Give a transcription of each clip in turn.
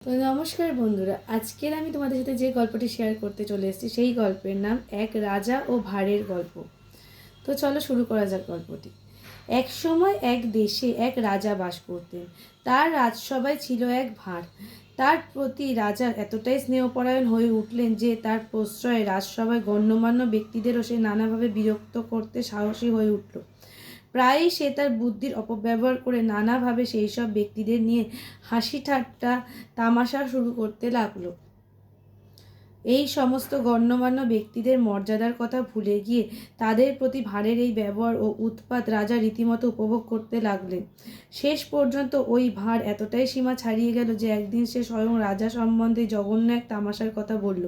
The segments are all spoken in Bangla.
তো নমস্কার বন্ধুরা, আজকের আমি তোমাদের সাথে যে গল্পটি শেয়ার করতে চলে এসেছি সেই গল্পের নাম এক রাজা ও ভাঁড়ের গল্প। তো চলো শুরু করা যাক গল্পটি। এক সময় এক দেশে এক রাজা বাস করতেন। তার রাজসভায় ছিল এক ভাঁড়। তার প্রতি রাজা এতটাই স্নেহপরায়ণ হয়ে উঠলেন যে তার প্রশ্রয়ে রাজসভায় গণ্যমান্য ব্যক্তিদেরও সে নানাভাবে বিরক্ত করতে সাহসী হয়ে উঠল। প্রায়ই সে তার বুদ্ধির অপব্যবহার করে নানাভাবে সেই সব ব্যক্তিদের নিয়ে হাসি ঠাট্টা তামাশা শুরু করতে লাগলো। এই সমস্ত গণ্যমান্য ব্যক্তিদের মর্যাদার কথা ভুলে গিয়ে তাদের প্রতি ভাঁড়ের এই ব্যবহার ও উৎপাত রাজা রীতিমতো উপভোগ করতে লাগলেন। শেষ পর্যন্ত ওই ভাঁড় এতটাই সীমা ছাড়িয়ে গেল যে একদিন সে স্বয়ং রাজা সম্বন্ধে জঘন্য এক তামাশার কথা বলল।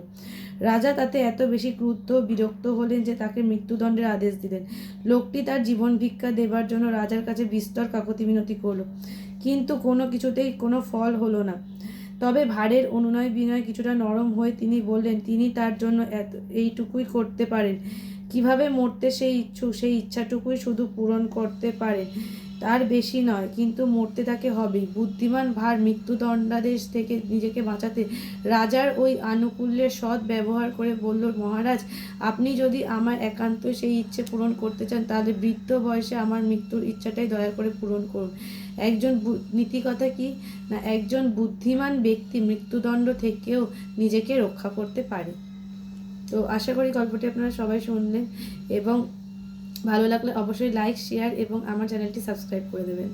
রাজা তাতে এত বেশি ক্রুদ্ধ বিরক্ত হলেন যে তাকে মৃত্যুদণ্ডের আদেশ দিলেন। লোকটি তার জীবন ভিক্ষা দেবার জন্য রাজার কাছে বিস্তর কাকুতি মিনতি করল, কিন্তু কোনো কিছুতেই কোনো ফল হলো না। তবে ভাঁড়ের অনুনয় বিনয় কিছুটা নরম হয়ে তিনি বললেন তিনি তার জন্য এইটুকুই করতে পারেন। কিভাবে মরতে সেই ইচ্ছাটুকুই শুধু পূরণ করতে পারেন, তার বেশি নয়, কিন্তু মরতে তাকে হবেই। বুদ্ধিমান ভাঁড় মৃত্যুদণ্ডাদেশ থেকে নিজেকে বাঁচাতে রাজার ওই আনুকূল্যের সৎ ব্যবহার করে বলল, মহারাজ, আপনি যদি আমার একান্তই সেই ইচ্ছে পূরণ করতে চান তাহলে বৃদ্ধ বয়সে আমার মৃত্যুর ইচ্ছাটাই দয়া করে পূরণ করুন। নীতিকথা কি না, একজন বুদ্ধিমান ব্যক্তি মৃত্যুদণ্ড থেকেও নিজেকে রক্ষা করতে পারে। তো আশা করি গল্পটি আপনারা সবাই শুনলেন এবং ভালো লাগলে অবশ্যই লাইক, শেয়ার এবং আমার চ্যানেলটি সাবস্ক্রাইব করে দেবেন।